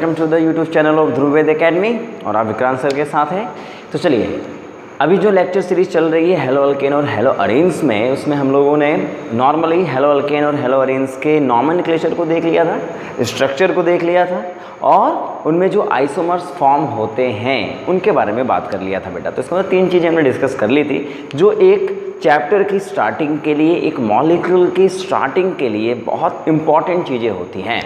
Welcome to the YouTube channel of Dhruv Ved academy और आप Vikrant sir के साथ हैं। तो चलिए, अभी जो लेक्चर सीरीज चल रही है हेलो अल्केन और हेलो अरेन्स में, उसमें हम लोगों ने नॉर्मली हेलो अल्केन और हेलो अरेन्स के नॉमेनक्लेचर को देख लिया था, स्ट्रक्चर को देख लिया था और उनमें जो आइसोमर्स फॉर्म होते हैं उनके बारे में बात कर लिया था बेटा। तो इसके अंदर 3 चीज़ें हमने डिस्कस कर ली थी जो एक चैप्टर की स्टार्टिंग के लिए, एक मॉलिक्यूल की स्टार्टिंग के लिए बहुत इंपॉर्टेंट चीज़ें होती हैं।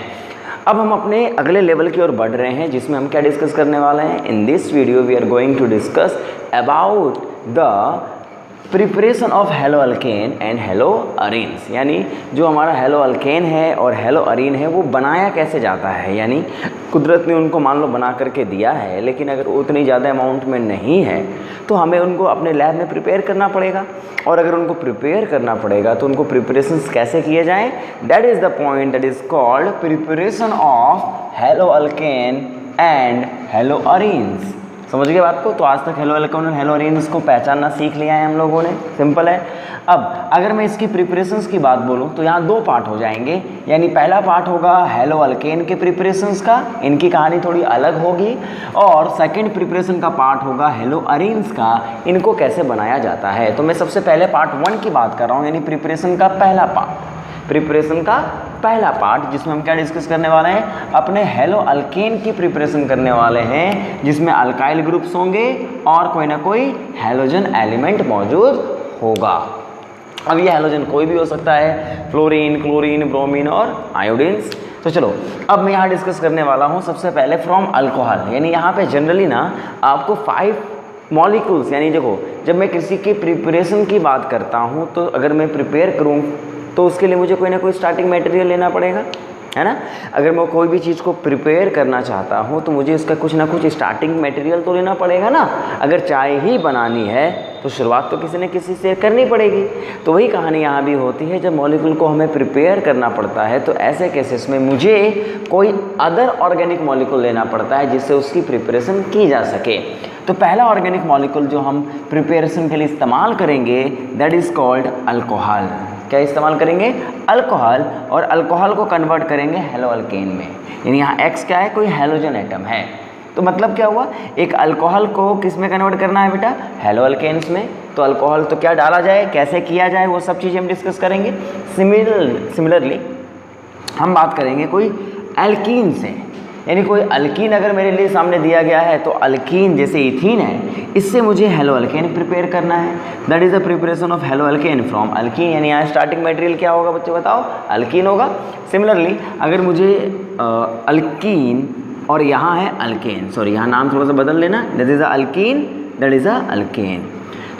अब हम अपने अगले लेवल की ओर बढ़ रहे हैं जिसमें हम क्या डिस्कस करने वाले हैं। In this video we are going to discuss about the preparation of haloalkane and haloarenes, यानी जो हमारा हेलो अल्केन है और हेलो अरीन है वो बनाया कैसे जाता है। यानी कुदरत ने उनको मान लो बना करके दिया है, लेकिन अगर उतनी ज़्यादा अमाउंट में नहीं है तो हमें उनको अपने लैब में प्रिपेयर करना पड़ेगा, और अगर उनको प्रिपेयर करना पड़ेगा तो उनको प्रिपरेशंस कैसे किए जाएँ, that is the point that is called preparation of haloalkane and hello arenes. समझ गए बात को। तो आज तक हेलो अल्केन और हेलो अरेन्स को पहचानना सीख लिया है हम लोगों ने, सिंपल है। अब अगर मैं इसकी प्रिपरेशंस की बात बोलूँ तो यहाँ 2 पार्ट हो जाएंगे। यानी पहला पार्ट होगा हेलो अल्केन के प्रिपरेशंस का, इनकी कहानी थोड़ी अलग होगी, और सेकंड प्रिपरेशन का पार्ट होगा हेलो अरेन्स का, इनको कैसे बनाया जाता है। तो मैं सबसे पहले पार्ट 1 की बात कर रहा हूँ, यानी प्रिपरेशन का पहला पार्ट, प्रिपरेशन का पहला पार्ट जिसमें हम क्या डिस्कस करने वाले हैं, अपने हेलो अल्केन की प्रिपरेशन करने वाले हैं, जिसमें अल्काइल ग्रुप्स होंगे और कोई ना कोई हैलोजन एलिमेंट मौजूद होगा। अब ये हैलोजन कोई भी हो सकता है, फ्लोरीन, क्लोरीन, ब्रोमीन और आयोडीन्स। तो चलो, अब मैं यहाँ डिस्कस करने वाला हूँ सबसे पहले फ्रॉम अल्कोहल। यानी यहाँ पे जनरली ना आपको 5 मॉलिक्यूल्स, यानी देखो जब मैं किसी की प्रिपरेशन की बात करता हूँ तो अगर मैं प्रिपेयर करूँ तो उसके लिए मुझे कोई ना कोई स्टार्टिंग मटेरियल लेना पड़ेगा, है ना। अगर मैं कोई भी चीज़ को प्रिपेयर करना चाहता हूँ तो मुझे इसका कुछ ना कुछ स्टार्टिंग मटेरियल तो लेना पड़ेगा ना। अगर चाय ही बनानी है तो शुरुआत तो किसी न किसी से करनी पड़ेगी। तो वही कहानी यहाँ भी होती है, जब मॉलिक्यूल को हमें प्रिपेयर करना पड़ता है तो ऐसे केसेस में मुझे कोई अदर ऑर्गेनिक मॉलिक्यूल लेना पड़ता है जिससे उसकी प्रिपरेशन की जा सके। तो पहला ऑर्गेनिक मॉलिक्यूल जो हम प्रिपरेशन के लिए इस्तेमाल करेंगे दैट इज़ कॉल्ड अल्कोहल। क्या इस्तेमाल करेंगे? अल्कोहल, और अल्कोहल को कन्वर्ट करेंगे हेलो अल्केन में। यानी यहाँ X क्या है? कोई हैलोजन एटम है। तो मतलब क्या हुआ, एक अल्कोहल को किस में कन्वर्ट करना है बेटा? हेलो अल्केन्स में। तो अल्कोहल तो क्या डाला जाए, कैसे किया जाए, वो सब चीज़ें हम डिस्कस करेंगे। सिमिलरली हम बात करेंगे कोई एल्कीन से, यानी कोई अल्कीन अगर मेरे लिए सामने दिया गया है तो अल्कीन जैसे इथीन है, इससे मुझे हेलो अल्केन प्रिपेयर करना है। That is the preparation of hello alkane from alkyne. यानी यहाँ स्टार्टिंग मटेरियल क्या होगा बच्चे बताओ? अल्कीन होगा। सिमिलरली अगर मुझे अल्कीन और यहाँ है अल्केन, सॉरी यहाँ नाम थोड़ा सा बदल लेना, that is a alkyne, that is a alkane.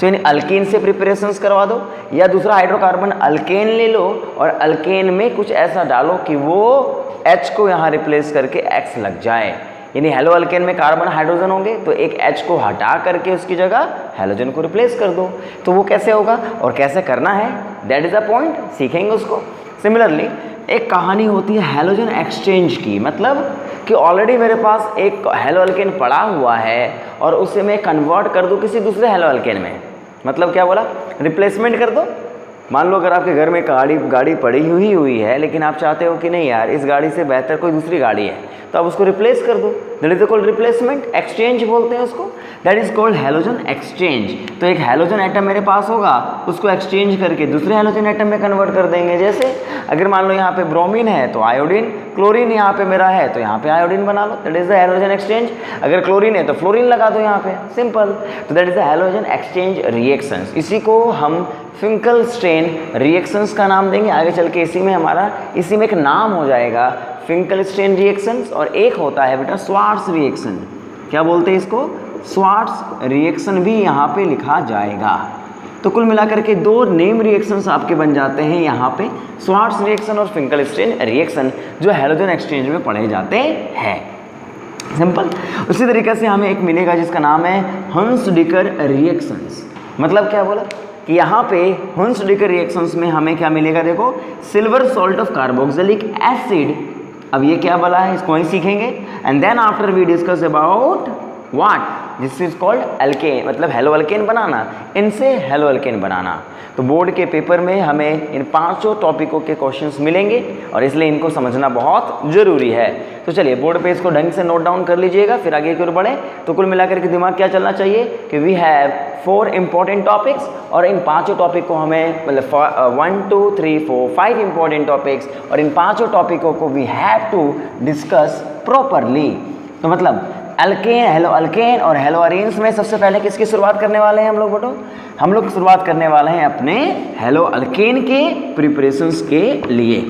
तो यानी अल्कीन से प्रिपरेशंस करवा दो, या दूसरा हाइड्रोकार्बन अल्केन ले लो और अल्केन में कुछ ऐसा डालो कि वो H को यहाँ रिप्लेस करके X लग जाए। यानी हेलो अल्केन में कार्बन हाइड्रोजन होंगे तो एक H को हटा करके उसकी जगह हैलोजन को रिप्लेस कर दो। तो वो कैसे होगा और कैसे करना है, दैट इज़ अ पॉइंट, सीखेंगे उसको। सिमिलरली एक कहानी होती है हैलोजन एक्सचेंज की, मतलब कि ऑलरेडी मेरे पास एक हेलो अल्केन पड़ा हुआ है और उसे मैं कन्वर्ट कर दूँ किसी दूसरे हेलो अल्केन में। मतलब क्या बोला? रिप्लेसमेंट कर दो। मान लो अगर आपके घर में गाड़ी पड़ी हुई है, लेकिन आप चाहते हो कि नहीं यार इस गाड़ी से बेहतर कोई दूसरी गाड़ी है, तो आप उसको रिप्लेस कर दो। That is called replacement, exchange बोलते हैं उसको। That is called halogen exchange. तो एक हैलोजन एटम मेरे पास होगा, उसको एक्सचेंज करके दूसरे हैलोजन एटम में कन्वर्ट कर देंगे। जैसे अगर मान लो यहाँ पे ब्रोमीन है तो आयोडीन, क्लोरीन यहाँ पे मेरा है तो यहाँ पे आयोडीन बना लो, that is the halogen exchange. अगर क्लोरीन है तो फ्लोरीन लगा दो यहाँ पे, सिंपल। तो that is the halogen exchange reactions. इसी को हम फिंकलस्टेन रिएक्शंस का नाम देंगे आगे चल के। इसी में एक नाम हो जाएगा फिंकलस्टेन रिएक्शंस, और एक होता है बेटा स्वार्ट्स रिएक्शन। क्या बोलते हैं इसको? स्वार्ट्स रिएक्शन भी यहाँ पे लिखा जाएगा। तो कुल मिलाकर के 2 नेम रिएक्शंस आपके बन जाते हैं यहाँ पे, स्वार्ट्स रिएक्शन और फिंकलस्टेन रिएक्शन, जो हैलोजन एक्सचेंज में पढ़े जाते हैं। सिंपल। उसी तरीके से हमें एक मिलेगा जिसका नाम है हंस-डिकर रिएक्शंस। मतलब क्या बोला कि यहाँ पे हंस-डिकर रिएक्शंस में हमें क्या मिलेगा, देखो silver salt of carboxylic acid. अब ये क्या बोला है, इसको ही सीखेंगे। And then after we discuss about what, this is called alkane, मतलब हेलो अल्केन बनाना, इनसे हेलो अल्केन बनाना। तो बोर्ड के पेपर में हमें इन 5 टॉपिकों के क्वेश्चंस मिलेंगे और इसलिए इनको समझना बहुत ज़रूरी है। तो चलिए बोर्ड पे इसको ढंग से नोट डाउन कर लीजिएगा, फिर आगे की ओर बढ़े। तो कुल मिलाकर के दिमाग क्या चलना चाहिए कि वी हैव 4 इंपॉर्टेंट टॉपिक्स और इन 5 टॉपिक को हमें मतलब 1 2 3 4 5 इंपॉर्टेंट टॉपिक्स और इन 5 टॉपिकों को we have to discuss properly. तो मतलब अल्केन, हेलो अल्केन और हेलो अरेन्स में सबसे पहले किसकी शुरुआत करने वाले हैं हम लोग बेटो? हम लोग शुरुआत करने वाले हैं अपने हेलो अल्केन के प्रिपरेशंस के लिए।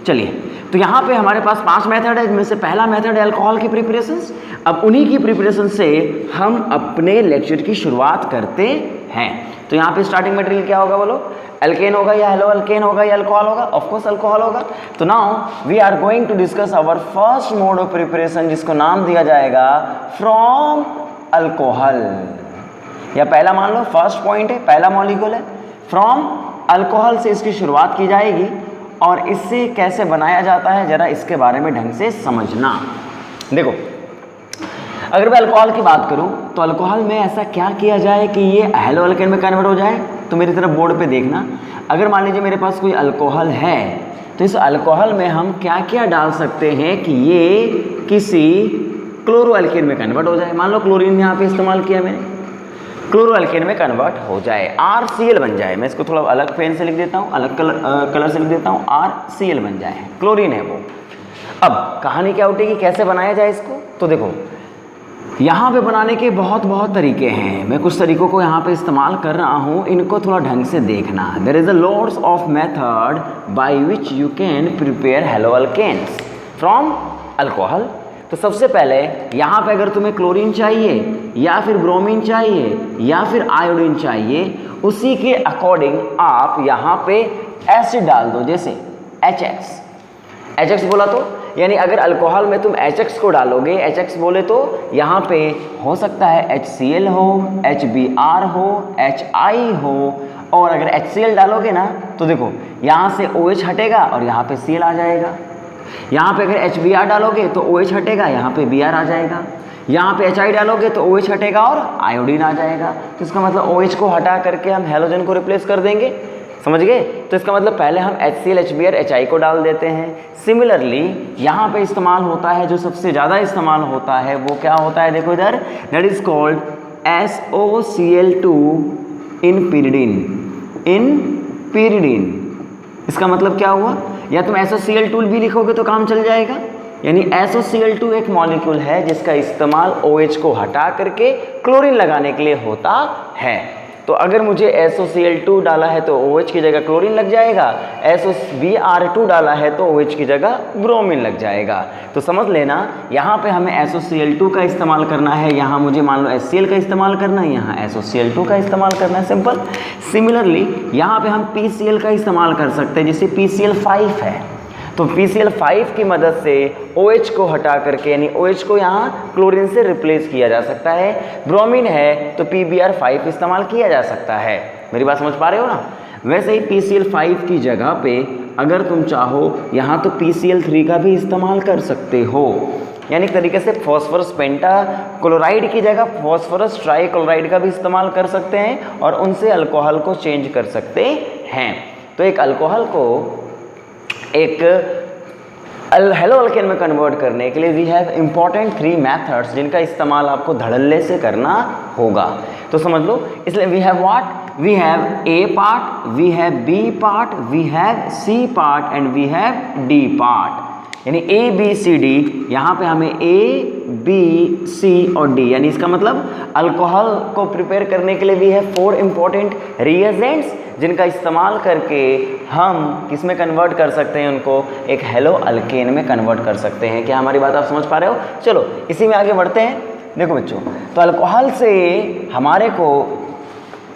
चलिए, तो यहाँ पे हमारे पास 5 मेथड है, जिनमें से पहला मेथड है अल्कोहल की प्रिपरेशंस। अब उन्हीं की प्रिपरेशन से हम अपने लेक्चर की शुरुआत करते हैं। तो यहाँ पे स्टार्टिंग मटेरियल क्या होगा बोलो? अल्केन होगा या हेलो अल्केन होगा या अल्कोहल होगा? ऑफ कोर्स अल्कोहल होगा। तो now we are going to discuss our first mode of preparation, जिसको नाम दिया जाएगा फ्रॉम अल्कोहल, या पहला मान लो फर्स्ट पॉइंट है, पहला मॉलिक्यूल है। फ्रॉम अल्कोहल से इसकी शुरुआत की जाएगी और इससे कैसे बनाया जाता है जरा इसके बारे में ढंग से समझना। देखो, अगर मैं अल्कोहल की बात करूं तो अल्कोहल में ऐसा क्या किया जाए कि ये हेलो अल्केन में कन्वर्ट हो जाए। तो मेरी तरफ बोर्ड पे देखना, अगर मान लीजिए मेरे पास कोई अल्कोहल है तो इस अल्कोहल में हम क्या क्या डाल सकते हैं कि ये किसी क्लोरो अल्केन में कन्वर्ट हो जाए। मान लो क्लोरीन यहाँ पे इस्तेमाल किया मैंने, क्लोरो अल्केन में कन्वर्ट हो जाए, RCl बन जाए। मैं इसको थोड़ा अलग पेन से लिख देता हूँ, अलग कलर से लिख देता हूँ, RCl बन जाए, क्लोरीन है वो। अब कहानी क्या उठेगी, कैसे बनाया जाए इसको? तो देखो, यहाँ पे बनाने के बहुत तरीके हैं। मैं कुछ तरीकों को यहाँ पे इस्तेमाल कर रहा हूँ, इनको थोड़ा ढंग से देखना। There is a lots of method by which you can prepare haloalkanes from alcohol. तो सबसे पहले यहाँ पे अगर तुम्हें क्लोरीन चाहिए या फिर ब्रोमीन चाहिए या फिर आयोडीन चाहिए, उसी के अकॉर्डिंग आप यहाँ पे एसिड डाल दो, जैसे HX बोला तो यानी अगर अल्कोहल में तुम HX को डालोगे, HX बोले तो यहाँ पे हो सकता है HCl हो, HBr हो, HI हो। और अगर HCl डालोगे ना तो देखो यहाँ से OH हटेगा और यहाँ पे Cl आ जाएगा। यहाँ पे अगर HBr डालोगे तो OH हटेगा, यहाँ पे Br आ जाएगा। यहाँ पे HI डालोगे तो OH हटेगा और आयोडीन आ जाएगा। तो इसका मतलब OH को हटा करके हम हेलोजन को रिप्लेस कर देंगे, समझ गए? तो इसका मतलब पहले हम HCl, HBr, HI को डाल देते हैं। सिमिलरली यहाँ पे इस्तेमाल होता है, जो सबसे ज़्यादा इस्तेमाल होता है वो क्या होता है, देखो इधर, that is called SOCl2 in pyridine। इसका मतलब क्या हुआ, या तुम SOCl2 भी लिखोगे तो काम चल जाएगा। यानी SOCl2 एक मॉलिक्यूल है जिसका इस्तेमाल OH को हटा करके क्लोरीन लगाने के लिए होता है। तो अगर मुझे SOCl2 डाला है तो OH की जगह क्लोरीन लग जाएगा, SOBr2 डाला है तो OH की जगह ब्रोमीन लग जाएगा। तो समझ लेना, यहाँ पे हमें SOCl2 का इस्तेमाल करना है, यहाँ मुझे मान लो HCl का इस्तेमाल करना है, यहाँ SOCl2 का इस्तेमाल करना है, सिंपल। सिमिलरली यहाँ पे हम PCl का इस्तेमाल कर सकते हैं, जिससे PCl5 है। तो PCl5 की मदद से OH को हटा करके यानी OH को यहाँ क्लोरीन से रिप्लेस किया जा सकता है। ब्रोमीन है तो PBr5 इस्तेमाल किया जा सकता है। मेरी बात समझ पा रहे हो ना? वैसे ही PCl5 की जगह पे अगर तुम चाहो यहाँ तो PCl3 का भी इस्तेमाल कर सकते हो। यानी एक तरीके से फॉस्फोरस पेंटाक्लोराइड की जगह फॉस्फोरस ट्राइक्लोराइड का भी इस्तेमाल कर सकते हैं और उनसे अल्कोहल को चेंज कर सकते हैं। तो एक अल्कोहल को एक हेलो अल्केन में कन्वर्ट करने के लिए वी हैव इंपॉर्टेंट 3 मेथड्स, जिनका इस्तेमाल आपको धड़ल्ले से करना होगा। तो समझ लो, इसलिए we have what, we have A part, we have B part, we have C part and we have D part. यानी A B C D, यहाँ पे हमें A B C और D, यानी इसका मतलब अल्कोहल को प्रिपेयर करने के लिए भी है 4 इंपॉर्टेंट रिएजेंट्स, जिनका इस्तेमाल करके हम किस में कन्वर्ट कर सकते हैं, उनको एक हेलो अल्केन में कन्वर्ट कर सकते हैं। क्या हमारी बात आप समझ पा रहे हो? चलो इसी में आगे बढ़ते हैं। देखो बच्चों, तो अल्कोहल से हमारे को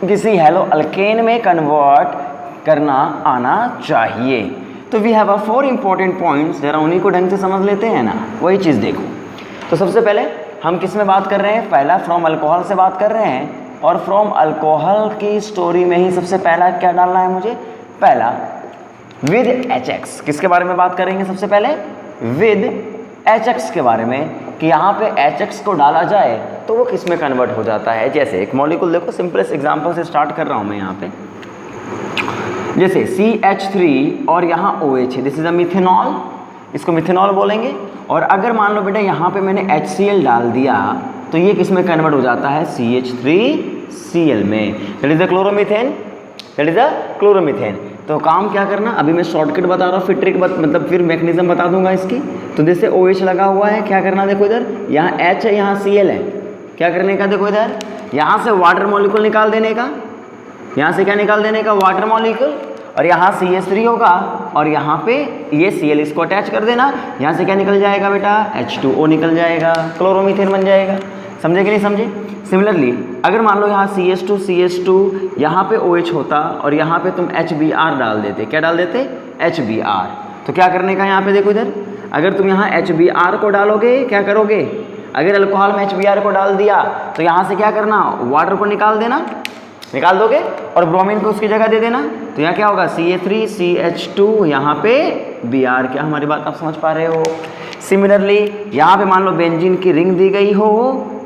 किसी हेलो अल्केन में कन्वर्ट करना आना चाहिए। तो वी हैव 4 इंपॉर्टेंट पॉइंट्स, जरा उन्हीं को ढंग से समझ लेते हैं ना, वही चीज़ देखो। तो सबसे पहले हम किस में बात कर रहे हैं, पहला फ्रॉम अल्कोहल से बात कर रहे हैं। और फ्रॉम अल्कोहल की स्टोरी में ही सबसे पहला क्या डालना है मुझे, पहला विद HX। किसके बारे में बात करेंगे सबसे पहले, विद HX के बारे में, कि यहाँ पे HX को डाला जाए तो वो किस में कन्वर्ट हो जाता है। जैसे एक मॉलिक्यूल देखो, सिंपलेस्ट एग्जांपल से स्टार्ट कर रहा हूँ मैं यहाँ पे, जैसे CH3 और यहाँ OH है, दिस इज अ मिथेनॉल, इसको मिथेनॉल बोलेंगे। और अगर मान लो बेटा यहाँ पे मैंने HCl डाल दिया तो ये किस में कन्वर्ट हो जाता है, CH3Cl में, that is the chloromethane, that is the chloromethane. तो काम क्या करना, अभी मैं शॉर्टकट बता रहा हूँ, फिर ट्रिक मतलब फिर मैकेनिज्म बता दूंगा इसकी। तो जैसे OH लगा हुआ है, क्या करना देखो इधर, यहाँ H है, यहाँ Cl है, क्या करने का देखो इधर, यहाँ से वाटर मॉलिक्यूल निकाल देने का, यहाँ से क्या निकाल देने का, वाटर मॉलिक्यूल, और यहाँ CH3 होगा और यहाँ पे ये Cl इसको अटैच कर देना, यहाँ से क्या निकल जाएगा बेटा, H2O निकल जाएगा, क्लोरोमीथेन बन जाएगा। समझे कि नहीं समझे। सिमिलरली अगर मान लो यहाँ CH2 यहाँ पे OH होता और यहाँ पे तुम HBr डाल देते, क्या डाल देते, HBr, तो क्या करने का यहाँ पे देखो इधर, अगर तुम यहाँ HBr को डालोगे, क्या करोगे, अगर अल्कोहल में HBr को डाल दिया तो यहाँ से क्या करना, वाटर को निकाल देना, निकाल दोगे और ब्रोमीन को उसकी जगह दे देना, तो यहाँ क्या होगा, CH3CH2, यहाँ पे Br। क्या हमारी बात आप समझ पा रहे हो। सिमिलरली यहाँ पे मान लो बेंजीन की रिंग दी गई हो,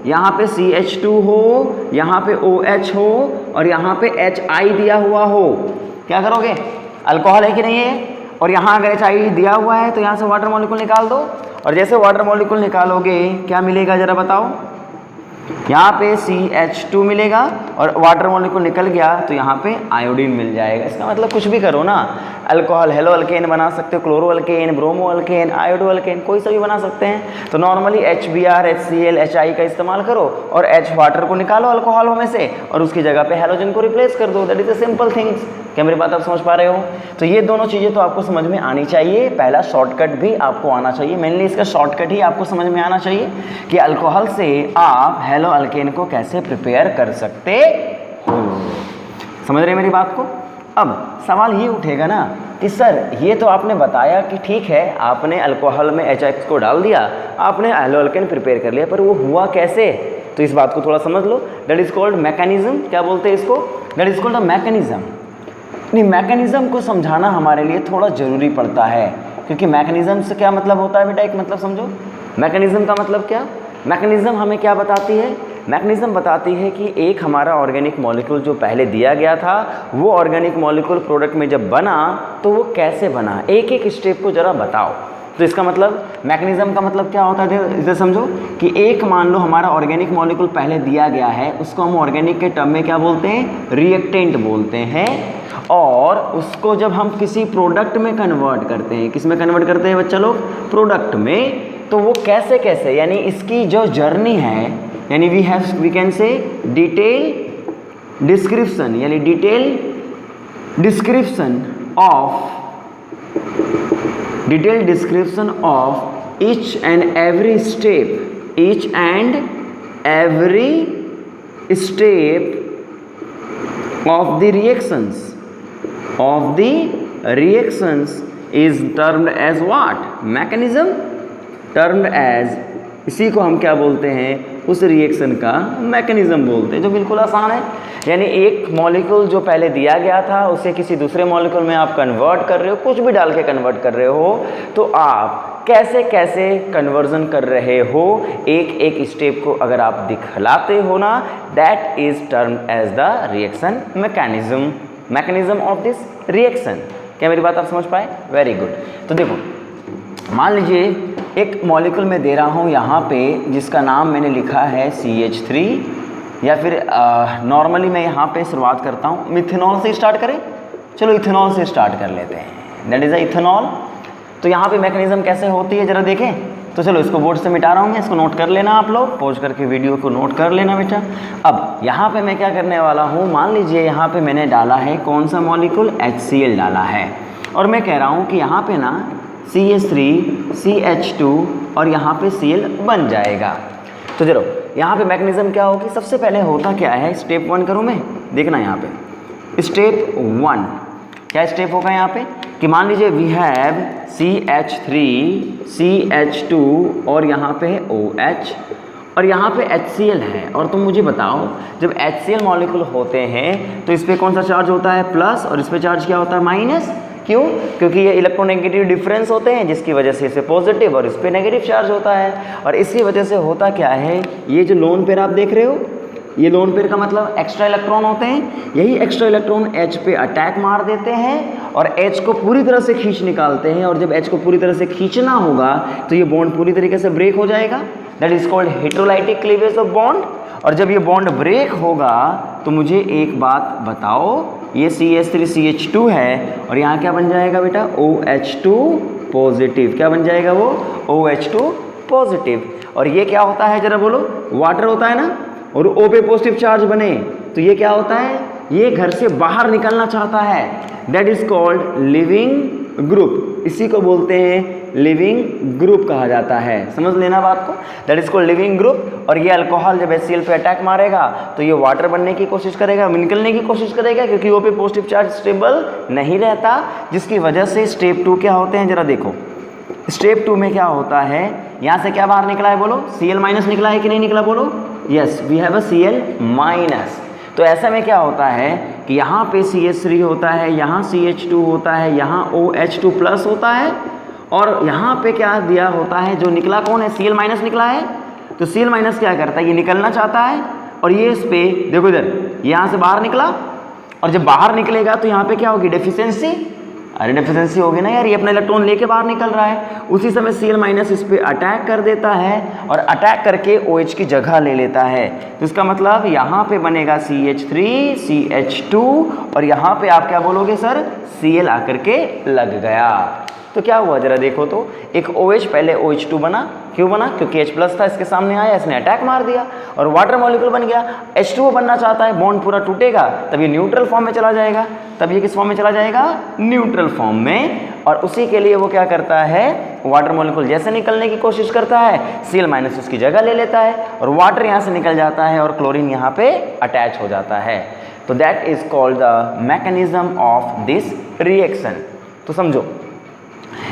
यहाँ पे CH2 हो, यहाँ पे OH हो और यहाँ पे HI दिया हुआ हो, क्या करोगे, अल्कोहल है कि नहीं है, और यहाँ अगर HI दिया हुआ है तो यहाँ से वाटर मॉलिक्यूल निकाल दो, और जैसे वाटर मॉलिक्यूल निकालोगे क्या मिलेगा जरा बताओ, यहाँ पे CH2 मिलेगा और वाटर मॉलिक्यूल निकल गया तो यहाँ पे आयोडीन मिल जाएगा। इसका मतलब कुछ भी करो ना, अल्कोहल हेलो अल्केन बना सकते हो, chloro alkane, bromo alkane, iodo alkane, कोई सा भी बना सकते हैं। तो नॉर्मली HBr, HCl, HI का इस्तेमाल करो और H वाटर को निकालो अल्कोहलों में से और उसकी जगह पे हेलोजन को रिप्लेस कर दो, that is a simple things. क्या मेरी बात आप समझ पा रहे हो। तो ये दोनों चीज़ें तो आपको समझ में आनी चाहिए, पहला शॉर्टकट भी आपको आना चाहिए, मेनली इसका शॉर्टकट ही आपको समझ में आना चाहिए कि अल्कोहल से आप हेलो अल्केन को कैसे प्रिपेयर कर सकते हो। समझ रहे हैं मेरी बात को। अब सवाल ये उठेगा ना कि सर ये तो आपने बताया कि ठीक है, आपने अल्कोहल में HX को डाल दिया, आपने हेलो अल्केन प्रिपेयर कर लिया, पर वो हुआ कैसे, तो इस बात को थोड़ा समझ लो। That is called mechanism. क्या बोलते हैं इसको, that is called a mechanism. नहीं, मैकेनिज्म को समझाना हमारे लिए थोड़ा ज़रूरी पड़ता है, क्योंकि मैकेनिज्म से क्या मतलब होता है बेटा, एक मतलब समझो। मैकेनिज्म का मतलब क्या, मैकेनिज्म हमें क्या बताती है, मैकेनिज्म बताती है कि एक हमारा ऑर्गेनिक मॉलिक्यूल जो पहले दिया गया था, वो ऑर्गेनिक मॉलिक्यूल प्रोडक्ट में जब बना तो वो कैसे बना, एक एक स्टेप को ज़रा बताओ। तो इसका मतलब मैकेनिज्म का मतलब क्या होता है, इसे समझो कि एक मान लो हमारा ऑर्गेनिक मॉलिक्यूल पहले दिया गया है, उसको हम ऑर्गेनिक के टर्म में क्या बोलते हैं, रिएक्टेंट बोलते हैं, और उसको जब हम किसी प्रोडक्ट में कन्वर्ट करते हैं, किस में कन्वर्ट करते हैं बच्चा लोग, प्रोडक्ट में, तो वो कैसे कैसे, यानी इसकी जो जर्नी है, यानी we can say detail description, यानी detail description of each and every step, each and every step of the reactions is termed as what, mechanism, termed as, इसी को हम क्या बोलते हैं, उस रिएक्शन का मैकेनिज्म बोलते हैं, जो बिल्कुल आसान है। यानी एक मॉलिक्यूल जो पहले दिया गया था उसे किसी दूसरे मॉलिक्यूल में आप कन्वर्ट कर रहे हो, कुछ भी डाल के कन्वर्ट कर रहे हो, तो आप कैसे कैसे कन्वर्जन कर रहे हो, एक एक स्टेप को अगर आप दिखलाते हो ना, that is termed as the reaction mechanism, mechanism of this reaction. क्या मेरी बात आप समझ पाए, वेरी गुड। तो देखो मान लीजिए एक मॉलिक्यूल में दे रहा हूँ यहाँ पे, जिसका नाम मैंने लिखा है CH3, या फिर नॉर्मली मैं यहाँ पे शुरुआत करता हूँ, मिथेनॉल से स्टार्ट करें, चलो इथेनॉल से स्टार्ट कर लेते हैं, दैट इज़ अ इथेनॉल। तो यहाँ पे मैकेनिज्म कैसे होती है जरा देखें। तो चलो इसको बोर्ड से मिटा रहा हूँ मैं, इसको नोट कर लेना आप लोग, पॉज करके वीडियो को नोट कर लेना बेटा। अब यहाँ पे मैं क्या करने वाला हूँ, मान लीजिए यहाँ पे मैंने डाला है कौन सा मॉलिक्यूल, HCl डाला है, और मैं कह रहा हूँ कि यहाँ पे ना CH3 CH2 और यहाँ पे Cl बन जाएगा। तो चलो यहाँ पे मैकेनिज्म क्या होगी, सबसे पहले होता क्या है, स्टेप 1 करूँ मैं, देखना यहाँ पे स्टेप 1 क्या स्टेप होगा यहाँ पे, कि मान लीजिए वी हैव CH3 CH2 और यहाँ पे है OH और यहाँ पे HCl है। और तुम मुझे बताओ, जब HCl मॉलिक्यूल होते हैं तो इस पर कौन सा चार्ज होता है, प्लस, और इस पर चार्ज क्या होता है, माइनस। क्यों? क्योंकि ये इलेक्ट्रोनेगेटिव डिफरेंस होते हैं जिसकी वजह से इसे पॉजिटिव और इस पे नेगेटिव चार्ज होता है। और इसी वजह से होता क्या है, ये जो लोन पेयर आप देख रहे हो, ये लोन पेयर का मतलब एक्स्ट्रा इलेक्ट्रॉन होते हैं, यही एक्स्ट्रा इलेक्ट्रॉन H पे अटैक मार देते हैं और H को पूरी तरह से खींच निकालते हैं। और जब H को पूरी तरह से खींचना होगा तो ये बॉन्ड पूरी तरीके से ब्रेक हो जाएगा, that is called heterolytic cleavage of bond. और जब ये बॉन्ड ब्रेक होगा तो मुझे एक बात बताओ, ये CH3CH2 है और यहाँ क्या बन जाएगा बेटा, OH2 पॉजिटिव। क्या बन जाएगा वो, OH2 पॉजिटिव। और ये क्या होता है जरा बोलो, वाटर होता है ना, और O पे पॉजिटिव चार्ज बने तो ये क्या होता है, ये घर से बाहर निकलना चाहता है, that is called leaving group. इसी को बोलते हैं लिविंग ग्रुप कहा जाता है, समझ लेना बात को, that is called leaving group. और ये अल्कोहल जब HCl पे अटैक मारेगा तो ये वाटर बनने की कोशिश करेगा, निकलने की कोशिश करेगा, क्योंकि O पे पॉजिटिव चार्ज स्टेबल नहीं रहता, जिसकी वजह से स्टेप 2 क्या होते हैं जरा देखो। स्टेप 2 में क्या होता है, यहाँ से क्या बाहर निकला है बोलो, Cl माइनस निकला है कि नहीं निकला बोलो, yes we have a Cl minus. तो ऐसा में क्या होता है कि यहाँ पे CH3 होता है, यहाँ CH2 होता है, यहाँ OH2 प्लस होता है, और यहाँ पे क्या दिया होता है, जो निकला कौन है, Cl माइनस निकला है। तो Cl माइनस क्या करता है, ये निकलना चाहता है और ये इस पे देखो इधर यहाँ से बाहर निकला, और जब बाहर निकलेगा तो यहाँ पे क्या होगी, डेफिशिएंसी। अरे डेफिशिएंसी होगी ना यार, ये अपना इलेक्ट्रॉन लेके बाहर निकल रहा है। उसी समय Cl माइनस इस पे अटैक कर देता है और अटैक करके OH की जगह ले लेता है। तो इसका मतलब यहाँ पे बनेगा CH3 CH2 और यहाँ पे आप क्या बोलोगे सर, Cl आकर के लग गया। तो क्या हुआ जरा देखो तो, एक OH पहले OH2 बना, क्यों बना, क्योंकि H प्लस था, इसके सामने आया, इसने अटैक मार दिया और वाटर मॉलिक्यूल बन गया। H2O बनना चाहता है, बॉन्ड पूरा टूटेगा, तब ये न्यूट्रल फॉर्म में चला जाएगा, तब ये किस फॉर्म में चला जाएगा, न्यूट्रल फॉर्म में। और उसी के लिए वो क्या करता है, वाटर मॉलिक्यूल जैसे निकलने की कोशिश करता है, Cl माइनस उसकी जगह ले लेता है और वाटर यहाँ से निकल जाता है और क्लोरीन यहाँ पे अटैच हो जाता है। तो that is called the mechanism of this reaction. तो समझो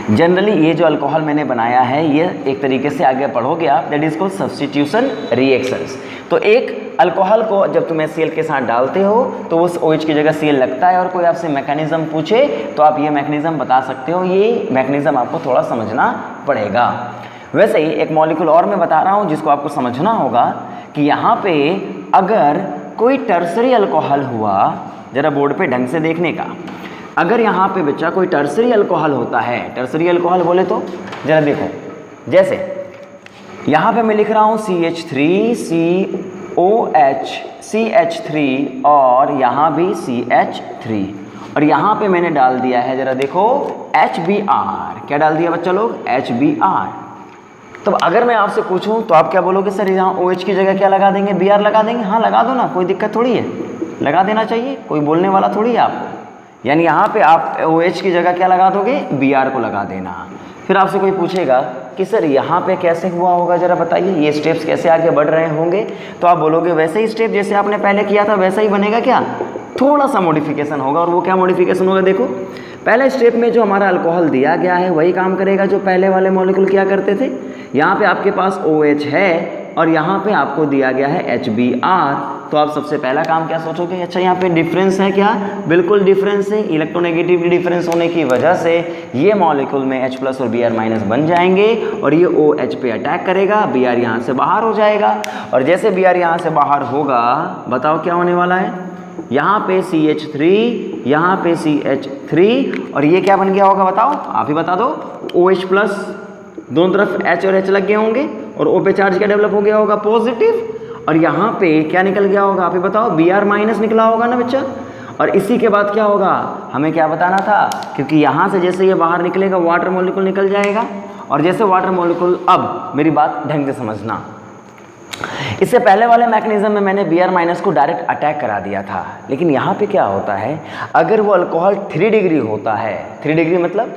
जनरली ये जो अल्कोहल मैंने बनाया है, ये एक तरीके से आगे पढ़ोगे आप, that is called substitution reactions. तो एक अल्कोहल को जब तुम HCl के साथ डालते हो तो उस OH की जगह Cl लगता है, और कोई आपसे मैकेनिज्म पूछे तो आप ये मैकेनिज्म बता सकते हो। ये मैकेनिज्म आपको थोड़ा समझना पड़ेगा। वैसे ही एक मॉलिक्यूल और मैं बता रहा हूँ जिसको आपको समझना होगा कि यहाँ पे अगर कोई टर्सरी अल्कोहल हुआ, जरा बोर्ड पे ढंग से देखने का, अगर यहाँ पे बच्चा कोई टर्सरी अल्कोहल होता है, टर्सरी अल्कोहल बोले तो जरा देखो, जैसे यहाँ पे मैं लिख रहा हूँ CH3COH CH3 और यहाँ भी CH3, और यहाँ पे मैंने डाल दिया है जरा देखो HBr। क्या डाल दिया बच्चा लोग, HBr। तो अगर मैं आपसे पूछूं तो आप क्या बोलोगे, सर यहाँ OH की जगह क्या लगा देंगे, Br लगा देंगे। हाँ लगा दो ना, कोई दिक्कत थोड़ी है, लगा देना चाहिए, कोई बोलने वाला थोड़ी है आपको। यानी यहाँ पे आप OH की जगह क्या लगा दोगे, Br को लगा देना। फिर आपसे कोई पूछेगा कि सर यहाँ पे कैसे हुआ होगा, जरा बताइए, ये स्टेप्स कैसे आगे बढ़ रहे होंगे, तो आप बोलोगे वैसे ही स्टेप जैसे आपने पहले किया था वैसा ही बनेगा। क्या, थोड़ा सा मॉडिफिकेशन होगा। और वो क्या मॉडिफिकेशन होगा, देखो पहले स्टेप में जो हमारा अल्कोहल दिया गया है वही काम करेगा जो पहले वाले मॉलिक्यूल क्या करते थे। यहाँ पे आपके पास OH है और यहाँ पे आपको दिया गया है HBr। तो आप सबसे पहला काम क्या सोचोगे, अच्छा यहाँ पे डिफरेंस है क्या, बिल्कुल डिफरेंस है। इलेक्ट्रोनेगेटिव डिफरेंस होने की वजह से ये मॉलिक्यूल में H प्लस और Br माइनस बन जाएंगे और ये OH पे अटैक करेगा, Br यहाँ से बाहर हो जाएगा। और जैसे Br यहाँ से बाहर होगा, बताओ क्या होने वाला है, यहाँ पे CH3, यहाँ पे CH3 और ये क्या बन गया होगा, बताओ, आप ही बता दो। OH प्लस, दोनों तरफ H और H लग गए होंगे और O पे चार्ज क्या डेवलप हो गया होगा, पॉजिटिव। और यहाँ पे क्या निकल गया होगा, आप ही बताओ, Br माइनस निकला होगा ना बच्चा। और इसी के बाद क्या होगा, हमें क्या बताना था, क्योंकि यहाँ से जैसे ये बाहर निकलेगा वाटर मॉलिक्यूल निकल जाएगा। और जैसे वाटर मॉलिक्यूल, अब मेरी बात ढंग से समझना, इससे पहले वाले मैकेनिज्म में मैंने Br माइनस को डायरेक्ट अटैक करा दिया था, लेकिन यहाँ पे क्या होता है, अगर वो अल्कोहल 3 डिग्री होता है, 3 डिग्री मतलब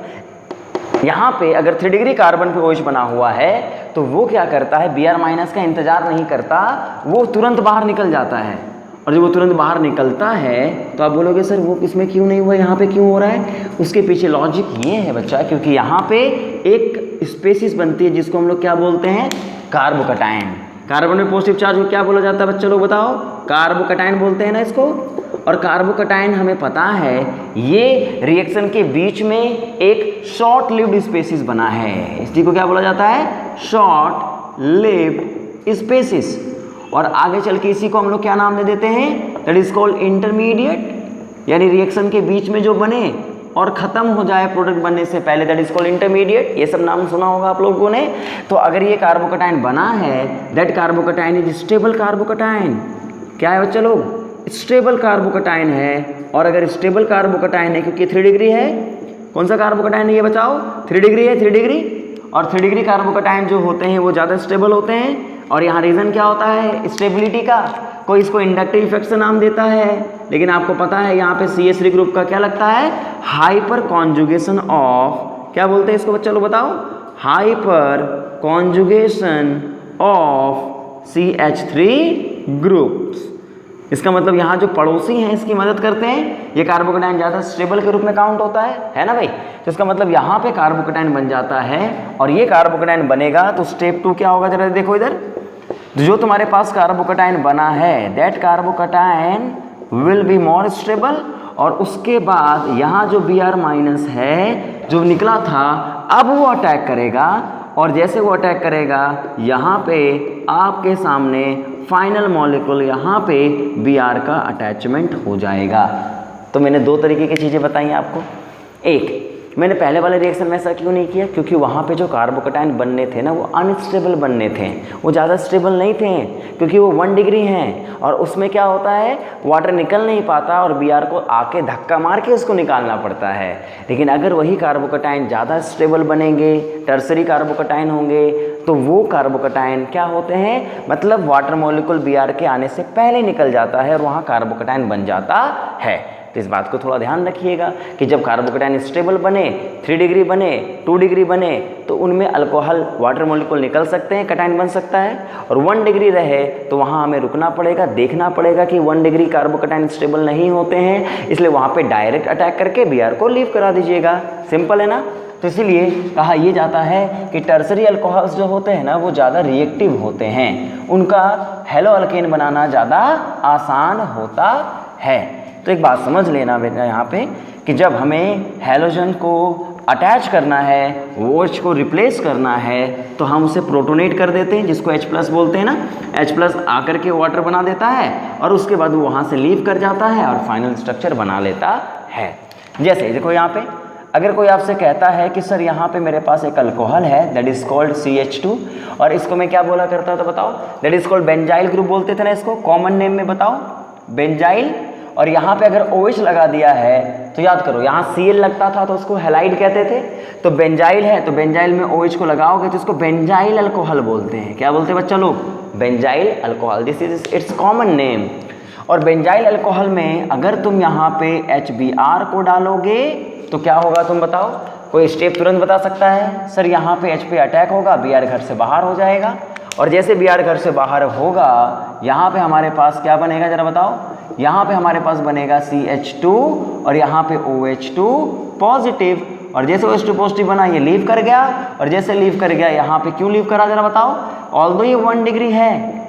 यहाँ पे अगर 3 डिग्री कार्बन पे OH बना हुआ है तो वो क्या करता है, Br माइनस का इंतजार नहीं करता, वो तुरंत बाहर निकल जाता है। और जब वो तुरंत बाहर निकलता है तो आप बोलोगे सर वो इसमें क्यों नहीं हुआ, यहाँ पे क्यों हो रहा है। उसके पीछे लॉजिक ये है बच्चा, क्योंकि यहाँ पे एक स्पेसीज बनती है जिसको हम लोग क्या बोलते हैं, कार्बोकैटायन। कार्बन में पॉजिटिव चार्ज को क्या बोला जाता है बच्चे लोग बताओ, कार्बोकैटायन बोलते हैं ना इसको। और कार्बोकटायन हमें पता है ये रिएक्शन के बीच में एक शॉर्ट लिव्ड स्पेसिस बना है, इसी को क्या बोला जाता है, शॉर्ट लिव्ड स्पेसिस। और आगे चल के इसी को हम लोग क्या नाम दे देते हैं, दैट इज कॉल्ड इंटरमीडिएट, यानी रिएक्शन के बीच में जो बने और ख़त्म हो जाए प्रोडक्ट बनने से पहले, दैट इज कॉल्ड इंटरमीडिएट। ये सब नाम सुना होगा आप लोगों ने। तो अगर ये कार्बोकटायन बना है, that carbocation is stable carbocation. क्या है बच्चा लोग, स्टेबल कार्बोकटायन है। और अगर स्टेबल कार्बोकटायन है, क्योंकि 3 डिग्री है, कौन सा कार्बोकटायन है ये बताओ, 3 डिग्री है, 3 डिग्री। और 3 डिग्री कार्बोकटायन जो होते हैं वो ज़्यादा स्टेबल होते हैं। और यहाँ रीज़न क्या होता है स्टेबिलिटी का, कोई इसको इंडक्टिव इफेक्ट से नाम देता है, लेकिन आपको पता है यहाँ पे CH3 ग्रुप का क्या लगता है, हाइपर कॉन्जुगेशन ऑफ, क्या बोलते हैं इसको बच्चा लोग बताओ, hyper conjugation of CH3 groups. इसका मतलब यहाँ जो पड़ोसी हैं इसकी मदद करते हैं, ये कार्बोकटायन ज़्यादा स्टेबल के रूप में काउंट होता है ना भाई। तो इसका मतलब यहाँ पे कार्बोकटायन बन जाता है। और ये कार्बोकटायन बनेगा तो स्टेप 2 क्या होगा, जरा देखो इधर, जो तुम्हारे पास कार्बोकटायन बना है that carbocation will be more stable. और उसके बाद यहाँ जो Br- है जो निकला था, अब वो अटैक करेगा। और जैसे वो अटैक करेगा यहाँ पे आपके सामने फाइनल मॉलिक्यूल यहाँ पे Br का अटैचमेंट हो जाएगा। तो मैंने 2 तरीके की चीज़ें बताई आपको। एक, मैंने पहले वाले रिएक्शन में ऐसा क्यों नहीं किया, क्योंकि वहाँ पे जो कार्बोकटायन बनने थे ना वो अनस्टेबल बनने थे, वो ज़्यादा स्टेबल नहीं थे, क्योंकि वो 1 डिग्री हैं। और उसमें क्या होता है, वाटर निकल नहीं पाता और Br को आके धक्का मार के उसको निकालना पड़ता है। लेकिन अगर वही कार्बोकटायन ज़्यादा स्टेबल बनेंगे, टर्सरी कार्बोकटायन होंगे, तो वो कार्बोकटायन क्या होते हैं, मतलब वाटर मॉलिक्यूल Br के आने से पहले निकल जाता है और वहाँ कार्बोकटायन बन जाता है। तो इस बात को थोड़ा ध्यान रखिएगा कि जब कार्बोकटायन स्टेबल बने, 3 डिग्री बने, 2 डिग्री बने, तो उनमें अल्कोहल वाटर मॉलिक्यूल निकल सकते हैं, कटायन बन सकता है। और 1 डिग्री रहे तो वहाँ हमें रुकना पड़ेगा, देखना पड़ेगा कि 1 डिग्री कार्बोकटायन स्टेबल नहीं होते हैं, इसलिए वहाँ पे डायरेक्ट अटैक करके Br को लीव करा दीजिएगा। सिंपल है ना। तो इसीलिए कहा यह जाता है कि टर्सरी अल्कोहल्स जो होते हैं ना वो ज़्यादा रिएक्टिव होते हैं, उनका हेलो अल्केन बनाना ज़्यादा आसान होता है। तो एक बात समझ लेना बेटा यहाँ पे कि जब हमें हैलोजन को अटैच करना है, OH को रिप्लेस करना है, तो हम उसे प्रोटोनेट कर देते हैं, जिसको H+ बोलते हैं ना। H+ आकर के वाटर बना देता है और उसके बाद वो वहाँ से लीव कर जाता है और फाइनल स्ट्रक्चर बना लेता है। जैसे देखो यहाँ पे अगर कोई आपसे कहता है कि सर यहाँ पे मेरे पास एक अल्कोहल है दैट इज़ कॉल्ड CH2, और इसको मैं क्या बोला करता था बताओ, that is called benzyl group बोलते थे ना इसको, कॉमन नेम में बताओ बेंजाइल। और यहाँ पे अगर OH लगा दिया है तो याद करो, यहाँ Cl लगता था तो उसको हैलाइड कहते थे। तो बेंजाइल है तो बेंजाइल में OH को लगाओगे तो इसको बेंजाइल अल्कोहल बोलते हैं। क्या बोलते हैं बच्चा लोग, benzyl alcohol, this is it's common name. और बेंजाइल अल्कोहल में अगर तुम यहाँ पे HBr को डालोगे तो क्या होगा तुम बताओ, कोई स्टेप तुरंत बता सकता है, सर यहाँ पे H पे अटैक होगा, Br घर से बाहर हो जाएगा। और जैसे Br घर से बाहर होगा यहाँ पे हमारे पास क्या बनेगा जरा बताओ, यहाँ पे हमारे पास बनेगा CH2 और यहाँ पे OH2 पॉजिटिव। और जैसे OH2 पॉजिटिव बना ये लीव कर गया, और जैसे लीव कर गया यहाँ पे क्यों लीव करा जरा बताओ, ऑल्दो ये 1 डिग्री है,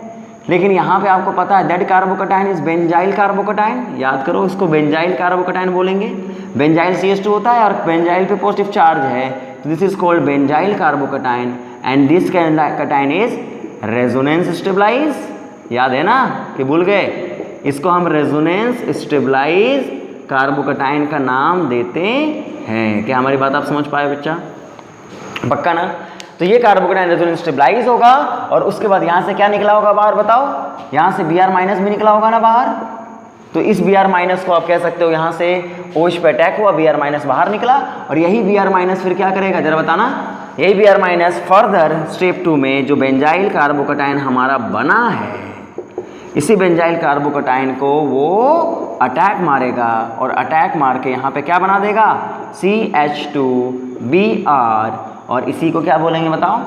लेकिन यहाँ पे आपको पता है that carbocation is benzyl carbocation. याद करो इसको बेंजाइल कार्बोकटायन बोलेंगे। बेंजाइल CH2 होता है और बेंजाइल पे पॉजिटिव चार्ज है, this is called benzyl carbocation and this cation is resonance stabilise. याद है ना कि भूल गए, इसको हम रेजोनेंस स्टेबलाइज कार्बोकटायन का नाम देते हैं। क्या हमारी बात आप समझ पाए बच्चा, पक्का ना। तो ये कार्बोकटायन रेजोनेंस स्टेबलाइज होगा और उसके बाद यहाँ से क्या निकला होगा बाहर बताओ, यहाँ से Br- भी निकला होगा ना बाहर। तो इस Br- को आप कह सकते हो यहाँ से OH पे अटैक हुआ, Br- बाहर निकला, और यही Br- फिर क्या करेगा जरा बताना, यही Br- फर्दर स्टेप 2 में जो बेंजाइल कार्बोकटायन हमारा बना है, इसी बेंजाइल कार्बोकटायन को वो अटैक मारेगा और अटैक मार के यहाँ पे क्या बना देगा, CH2Br, और इसी को क्या बोलेंगे बताओ,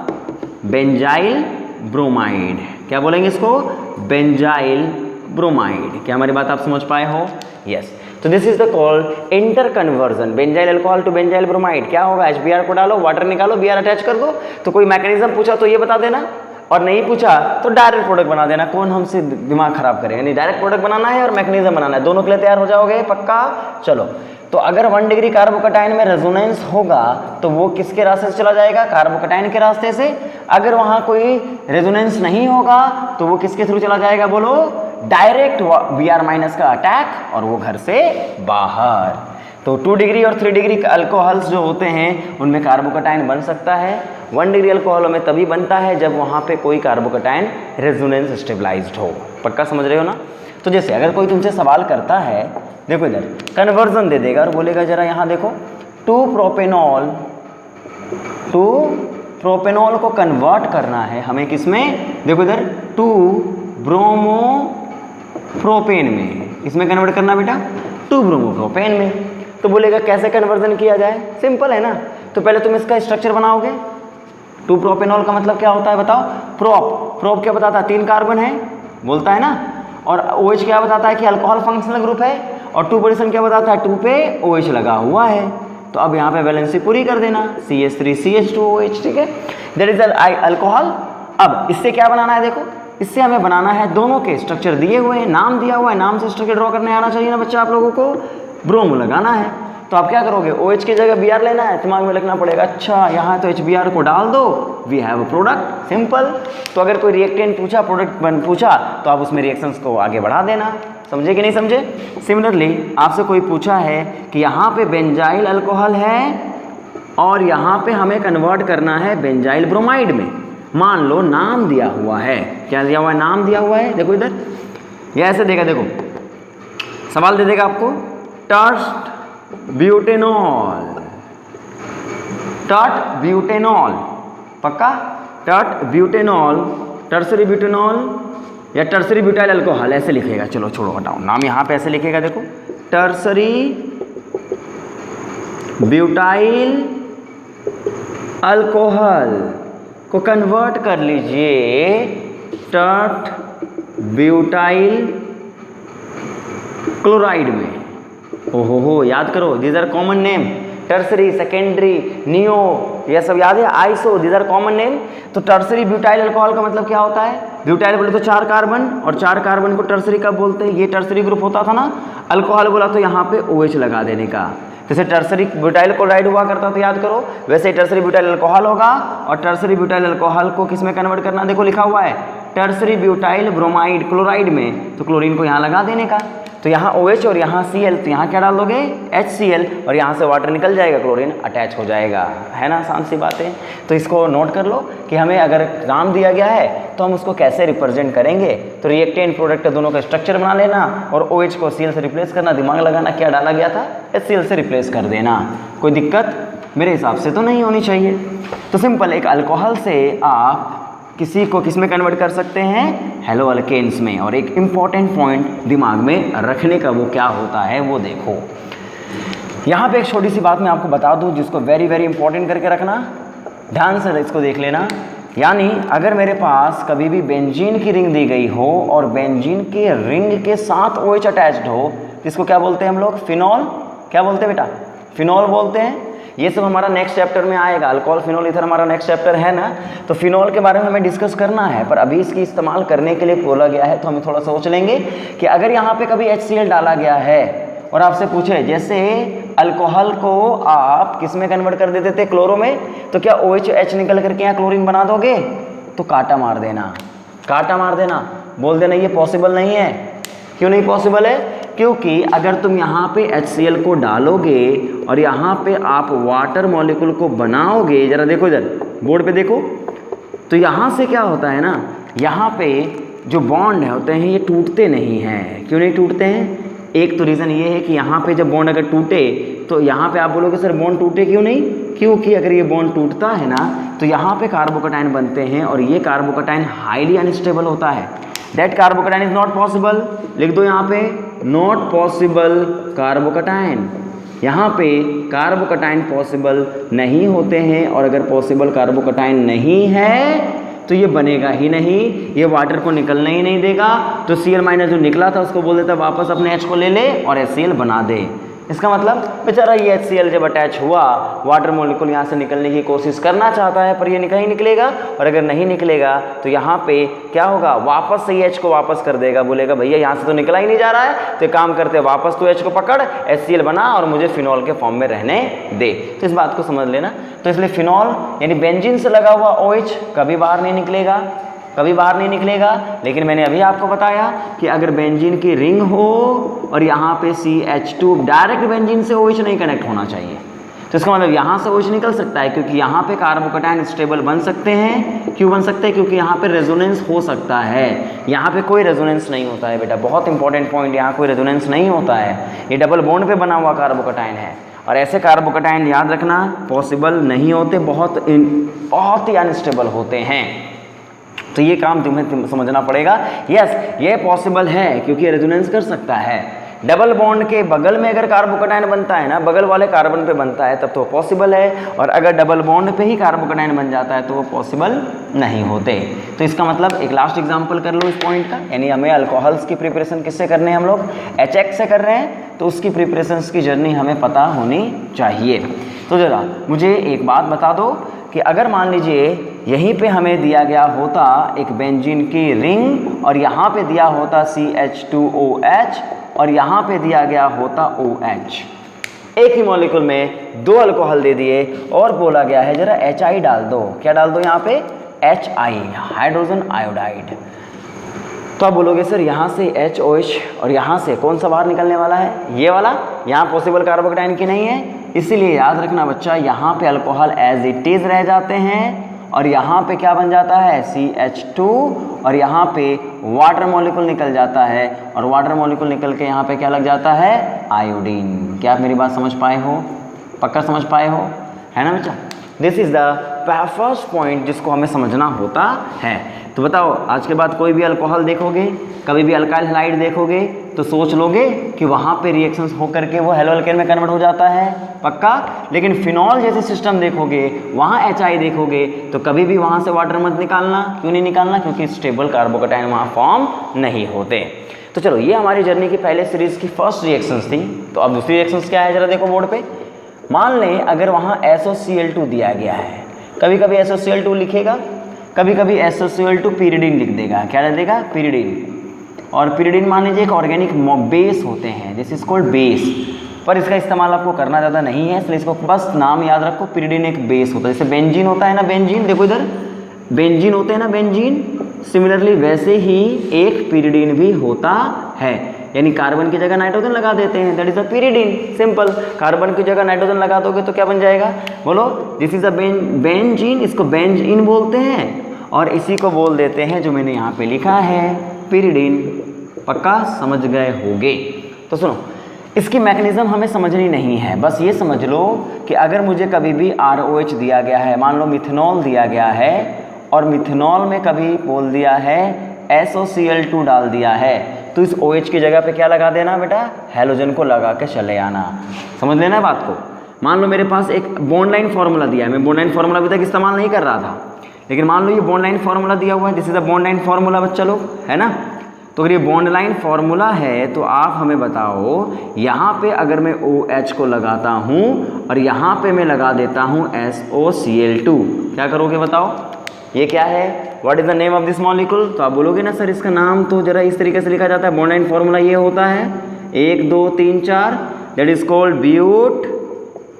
बेंजाइल ब्रोमाइड। क्या बोलेंगे इसको, बेंजाइल ब्रोमाइड। क्या हमारी बात आप समझ पाए हो, यस। तो this is the called interconversion, benzyl alcohol to benzyl bromide. क्या होगा, HBr को डालो, वाटर निकालो, Br अटैच कर दो। तो कोई मैकेनिज्म पूछा तो ये बता देना, और नहीं पूछा तो डायरेक्ट प्रोडक्ट बना देना, कौन हमसे दिमाग खराब करेगा। नहीं, डायरेक्ट प्रोडक्ट बनाना है और मैकेनिज्म बनाना है, दोनों के लिए तैयार हो जाओगे पक्का। चलो, तो अगर 1 डिग्री कार्बोकैटायन में रेजोनेंस होगा तो वो किसके रास्ते से चला जाएगा, कार्बोकैटायन के रास्ते से। अगर वहां कोई रेजोनेंस नहीं होगा तो वो किसके थ्रू चला जाएगा, बोलो, डायरेक्ट Br- का अटैक और वो घर से बाहर। तो 2 डिग्री और 3 डिग्री अल्कोहल्स जो होते हैं उनमें कार्बोकैटायन बन सकता है। 1 डिग्री अल्कोहल में तभी बनता है जब वहाँ पे कोई कार्बोकैटायन रेजोनेंस स्टेबलाइज्ड हो। पक्का समझ रहे हो ना। तो जैसे अगर कोई तुमसे सवाल करता है, देखो इधर कन्वर्जन दे देगा और बोलेगा जरा यहाँ देखो 2 प्रोपेनॉल को कन्वर्ट करना है हमें किसमें, देखो इधर 2 ब्रोमोप्रोपेन में, इसमें कन्वर्ट करना बेटा 2 ब्रोमोप्रोपेन में। तो बोलेगा कैसे कन्वर्जन किया जाए, सिंपल है ना। तो पहले तुम इसका स्ट्रक्चर बनाओगे। 2 प्रोपेनॉल का मतलब क्या होता है बताओ, प्रोप क्या बताता है, 3 कार्बन है बोलता है ना, और OH क्या बताता है कि अल्कोहल फंक्शनल ग्रुप है, और 2 पोजीशन क्या बताता है, 2 पे OH लगा हुआ है। तो अब यहाँ पे वैलेंसी पूरी कर देना, CH3CH2OH, ठीक है, दैट इज अल्कोहल। अब इससे क्या बनाना है, देखो इससे हमें बनाना है, दोनों के स्ट्रक्चर दिए हुए हैं, नाम दिया हुआ है, नाम से स्ट्रक्चर ड्रॉ करने आना चाहिए ना बच्चा आप लोगों को। ब्रोमो लगाना है तो आप क्या करोगे, OH की जगह Br लेना है, दिमाग में रखना पड़ेगा, अच्छा यहाँ तो HBr को डाल दो, we have a product, simple. तो अगर कोई रिएक्टेंट पूछा, प्रोडक्ट पूछा, तो आप उसमें रिएक्शंस को आगे बढ़ा देना। समझे कि नहीं समझे। सिमिलरली आपसे कोई पूछा है कि यहाँ पे बेंजाइल अल्कोहल है और यहाँ पे हमें कन्वर्ट करना है बेंजाइल ब्रोमाइड में, मान लो नाम दिया हुआ है, क्या दिया हुआ है, नाम दिया हुआ है, देखो इधर, या ऐसे देगा, देखो सवाल दे देगा आपको, टर्स्ट ब्यूटेनॉल, पक्का, टर्सरी ब्यूटेनॉल या टर्सरी ब्यूटाइल अल्कोहल ऐसे लिखेगा। चलो छोड़ो हटाओ, नाम यहाँ पे ऐसे लिखेगा, देखो टर्सरी ब्यूटाइल अल्कोहल को कन्वर्ट कर लीजिए टर्ट ब्यूटाइल क्लोराइड में। ओहो, याद करो, these are common name, tertiary, secondary, neo, ये सब याद है, iso, these are common name. तो टर्सरी ब्यूटाइल अल्कोहल का मतलब क्या होता है, ब्यूटाइल बोले तो 4 कार्बन, और 4 कार्बन को टर्सरी कब बोलते हैं, ये टर्सरी ग्रुप होता था ना। अल्कोहल बोला तो यहाँ पे OH लगा देने का, जैसे टर्सरी ब्यूटाइल क्लोराइड हुआ करता तो याद करो, वैसे टर्सरी ब्यूटाइल अल्कोहल होगा। और टर्सरी ब्यूटाइल अल्कोहल को किस में कन्वर्ट करना, देखो लिखा हुआ है टर्सरी ब्यूटाइल ब्रोमाइड क्लोराइड में, तो क्लोरीन को यहाँ लगा देने का। तो यहाँ OH और यहाँ Cl, तो यहाँ क्या डाल दोगे HCl, और यहाँ से वाटर निकल जाएगा, क्लोरीन अटैच हो जाएगा, है ना, आसान सी बात है। तो इसको नोट कर लो कि हमें अगर नाम दिया गया है तो हम उसको कैसे रिप्रेजेंट करेंगे। तो रिएक्टेंट प्रोडक्ट दोनों का स्ट्रक्चर बना लेना और OH को Cl से रिप्लेस करना, दिमाग लगाना क्या डाला गया था, HCl से रिप्लेस कर देना। कोई दिक्कत मेरे हिसाब से तो नहीं होनी चाहिए। तो सिंपल, एक अल्कोहल से आप किसी को किस में कन्वर्ट कर सकते हैं, हेलो अल्केन्स में। और एक इम्पॉर्टेंट पॉइंट दिमाग में रखने का, वो क्या होता है वो देखो। यहाँ पे एक छोटी सी बात मैं आपको बता दूँ जिसको वेरी वेरी इंपॉर्टेंट करके रखना, ध्यान से इसको देख लेना। यानी अगर मेरे पास कभी भी बेंजीन की रिंग दी गई हो और बेंजीन के रिंग के साथ OH अटैच्ड हो, तो इसको क्या बोलते हैं हम लोग, फिनॉल। क्या बोलते हैं बेटा, फिनॉल बोलते हैं। ये सब हमारा नेक्स्ट चैप्टर में आएगा, अल्कोहल फिनॉल इधर हमारा नेक्स्ट चैप्टर है ना। तो फिनॉल के बारे में हमें डिस्कस करना है, पर अभी इसकी इस्तेमाल करने के लिए बोला गया है तो हम थोड़ा सोच लेंगे कि अगर यहाँ पे कभी HCl डाला गया है और आपसे पूछे जैसे अल्कोहल को आप किस में कन्वर्ट कर देते थे, क्लोरो में, तो क्या OH निकल करके यहाँ क्लोरीन बना दोगे, तो काटा मार देना, काटा मार देना, बोल देना ये पॉसिबल नहीं है। क्यों नहीं पॉसिबल है, क्योंकि अगर तुम यहाँ पे HCl को डालोगे और यहाँ पे आप वाटर मॉलिक्यूल को बनाओगे, जरा देखो इधर बोर्ड पे देखो, तो यहाँ से क्या होता है ना, यहाँ पे जो बॉन्ड होते हैं ये टूटते नहीं हैं। क्यों नहीं टूटते हैं, एक तो रीज़न ये है कि यहाँ पे जब बॉन्ड अगर टूटे तो यहाँ पे आप बोलोगे सर बॉन्ड टूटे क्यों नहीं, क्योंकि अगर ये बॉन्ड टूटता है ना तो यहाँ पे कार्बोकैटायन बनते हैं और ये कार्बोकैटायन हाईली अनस्टेबल होता है। That carbocation is not possible, लिख दो यहाँ पे नॉट पॉसिबल कार्बोकैटायन। यहाँ पे कार्बोकैटायन पॉसिबल नहीं होते हैं, और अगर पॉसिबल कार्बोकैटायन नहीं है तो ये बनेगा ही नहीं, ये वाटर को निकलने ही नहीं देगा। तो Cl- जो निकला था उसको बोल देता वापस अपने H को ले ले और HCl बना दे। इसका मतलब बेचारा ये HCl जब अटैच हुआ, वाटर मॉलिक्यूल यहाँ से निकलने की कोशिश करना चाहता है पर ये नहीं निकलेगा, और अगर नहीं निकलेगा तो यहाँ पे क्या होगा, वापस से H को वापस कर देगा, बोलेगा भैया यहाँ से तो निकला ही नहीं जा रहा है, तो काम करते वापस तो H को पकड़, HCl बना और मुझे फिनॉल के फॉर्म में रहने दे। तो इस बात को समझ लेना। तो इसलिए फिनॉल यानी बेंजीन से लगा हुआ OH कभी बाहर नहीं निकलेगा, कभी बाहर नहीं निकलेगा। लेकिन मैंने अभी आपको बताया कि अगर बेंजीन की रिंग हो और यहाँ पे CH2, डायरेक्ट बेंजीन से OH नहीं कनेक्ट होना चाहिए, तो इसका मतलब यहाँ से OH निकल सकता है, क्योंकि यहाँ पे कार्बोकैटायन स्टेबल बन सकते हैं। क्यों बन सकते हैं? क्योंकि यहाँ पे रेजोनेंस हो सकता है। यहाँ पे कोई रेजोनेंस नहीं होता है बेटा, बहुत इंपॉर्टेंट पॉइंट, यहाँ कोई रेजोनेंस नहीं होता है, ये डबल बॉन्ड पे बना हुआ कार्बोकैटायन है। और ऐसे कार्बोकैटायन याद रखना पॉसिबल नहीं होते, बहुत ही अनस्टेबल होते हैं। तो ये काम तुम्हें समझना पड़ेगा। यस, ये पॉसिबल है क्योंकि रेजोनेंस कर सकता है। डबल बॉन्ड के बगल में अगर कार्बोकैटायन बनता है ना, बगल वाले कार्बन पे बनता है, तब तो पॉसिबल है, और अगर डबल बॉन्ड पे ही कार्बोकैटायन बन जाता है तो वो पॉसिबल नहीं होते। तो इसका मतलब एक लास्ट एग्जांपल कर लो इस पॉइंट का, यानी हमें अल्कोहल्स की प्रिपरेशन किससे करने हैं, हम लोग HX से कर रहे हैं, तो उसकी प्रिपरेशंस की जर्नी हमें पता होनी चाहिए। तो जरा मुझे एक बात बता दो कि अगर मान लीजिए यहीं पे हमें दिया गया होता एक बेंजीन की रिंग, और यहाँ पे दिया होता CH2OH, और यहाँ पे दिया गया होता OH, एक ही मॉलिक्यूल में दो अल्कोहल दे दिए और बोला गया है जरा HI डाल दो। क्या डाल दो यहाँ पे? HI, hydrogen iodide. तो आप बोलोगे सर यहाँ से HOH और यहाँ से कौन सा बाहर निकलने वाला है? ये वाला। यहाँ पॉसिबल कार्बोकैटायन की नहीं है, इसीलिए याद रखना बच्चा, यहाँ पे अल्कोहल एज इट इज रह जाते हैं, और यहाँ पे क्या बन जाता है? CH2, और यहाँ पे वाटर मॉलिक्यूल निकल जाता है, और वाटर मॉलिक्यूल निकल के यहाँ पे क्या लग जाता है? आयोडीन। क्या आप मेरी बात समझ पाए हो? पक्का समझ पाए हो, है ना बच्चा? This is the first point जिसको हमें समझना होता है। तो बताओ, आज के बाद कोई भी अल्कोहल देखोगे, कभी भी अल्काइल हैलाइड देखोगे, तो सोच लोगे कि वहाँ पे रिएक्शंस हो करके वो हेलो अल्केन में कन्वर्ट हो जाता है, पक्का। लेकिन फिनॉल जैसे सिस्टम देखोगे, वहाँ HI देखोगे, तो कभी भी वहाँ से वाटर मत निकालना। क्यों नहीं निकालना? क्योंकि स्टेबल कार्बोकैटायन वहाँ फॉर्म नहीं होते। तो चलो, ये हमारी जर्नी की पहले सीरीज की फर्स्ट रिएक्शंस थी। तो अब दूसरी रिएक्शंस क्या है, जरा देखो बोर्ड पे। मान लें अगर वहाँ SOCl2 दिया गया है, कभी कभी SOCl2 लिखेगा, कभी कभी SOCl2 pyridine लिख देगा। क्या लिख देगा? pyridine। और pyridine मान लीजिए एक ऑर्गेनिक बेस होते हैं, दिस इज कॉल्ड बेस, पर इसका इस्तेमाल आपको करना ज़्यादा नहीं है, इसलिए इसको बस नाम याद रखो, pyridine एक बेस होता है। जैसे बेंजीन होता है ना, बेंजीन देखो इधर, बेंजीन होते हैं ना बेंजीन, सिमिलरली वैसे ही एक pyridine भी होता है, यानी कार्बन की जगह नाइट्रोजन लगा देते हैं, that is a pyridine। Simple, carbon की जगह नाइट्रोजन लगा दोगे तो क्या बन जाएगा? बोलो, दिस इज अ बेंजीन, इसको बेंजीन बोलते हैं, और इसी को बोल देते हैं जो मैंने यहाँ पे लिखा है, pyridine। पक्का समझ गए होगे? तो सुनो, इसकी मैकेनिज्म हमें समझनी नहीं है, बस ये समझ लो कि अगर मुझे कभी भी ROH दिया गया है, मान लो मिथेनॉल दिया गया है, और मिथेनॉल में कभी बोल दिया है SOCl2 डाल दिया है, तो इस OH की जगह पे क्या लगा देना बेटा? हैलोजन को लगा के चले आना। समझ लेना है बात को। मान लो मेरे पास एक बॉन्ड लाइन फार्मूला दिया है, मैं बॉन्ड लाइन फार्मूला अभी तक इस्तेमाल नहीं कर रहा था, लेकिन मान लो ये बॉन्ड लाइन फार्मूला दिया हुआ है, this is the bond line formula बच्चा लोग, है ना। तो अगर ये बॉन्ड लाइन फार्मूला है तो आप हमें बताओ, यहाँ पे अगर मैं OH को लगाता हूँ और यहाँ पे मैं लगा देता हूँ SOCl2, क्या करोगे बताओ? ये क्या है? What is the name of this molecule? तो आप बोलोगे ना सर इसका नाम तो जरा इस तरीके से लिखा जाता है, बॉन्ड लाइन फार्मूला ये होता है 1 2 3 4, दैट इज कॉल्ड ब्यूट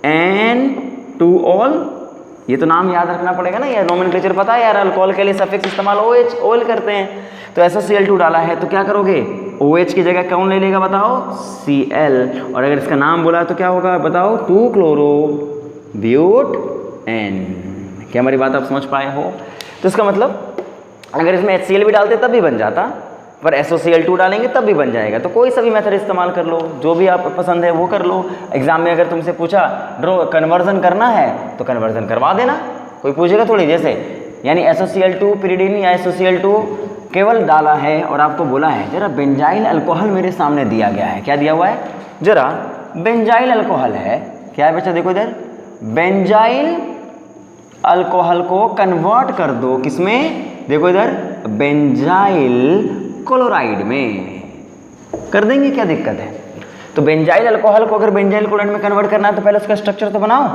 N2OL। ये तो नाम याद रखना पड़ेगा ना यार, नोमेनक्लेचर पता है यार, अल्कोहल के लिए सफिक्स इस्तेमाल OH ओल करते हैं। तो SOCl2 डाला है तो क्या करोगे? OH की जगह कौन ले लेगा बताओ? Cl। और अगर इसका नाम बोला तो क्या होगा बताओ? 2 क्लोरो ब्यूट N। क्या हमारी बात आप समझ पाए हो? तो इसका मतलब अगर इसमें HCl भी डालते तब भी बन जाता, पर SOCl2 डालेंगे तब भी बन जाएगा। तो कोई सा भी मेथड इस्तेमाल कर लो, जो भी आप पसंद है वो कर लो। एग्जाम में अगर तुमसे पूछा ड्रो कन्वर्जन करना है तो कन्वर्जन करवा देना, कोई पूछेगा थोड़ी। जैसे यानी SOCl2 pyridine या SOCl2 केवल डाला है और आपको बोला है जरा बेंजाइल अल्कोहल मेरे सामने दिया गया है, क्या दिया हुआ है? जरा बेंजाइल अल्कोहल है, क्या है बच्चा देखो इधर, बेंजाइल अल्कोहल को कन्वर्ट कर दो किसमें? देखो इधर, बेंजाइल क्लोराइड में कर देंगे, क्या दिक्कत है? तो बेंजाइल अल्कोहल को अगर बेंजाइल क्लोराइड में कन्वर्ट करना है तो पहले उसका स्ट्रक्चर तो बनाओ।